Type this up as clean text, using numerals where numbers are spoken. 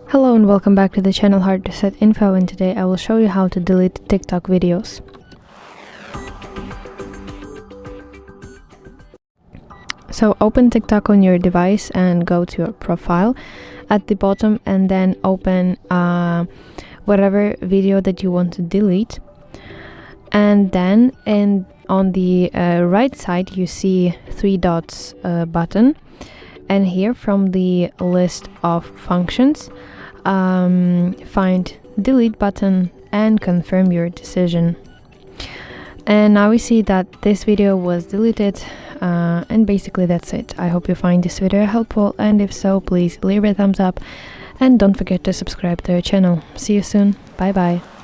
Hello and welcome back to the channel HardReset.Info, and today I will show you how to delete TikTok videos. So open TikTok on your device and go to your profile at the bottom, and then open whatever video that you want to delete. And then on the right side you see three dots button, and here from the list of functions find delete button and confirm your decision. And now we see that this video was deleted, and basically that's it. I hope you find this video helpful, and if so, please leave a thumbs up and don't forget to subscribe to our channel. See you soon. Bye bye.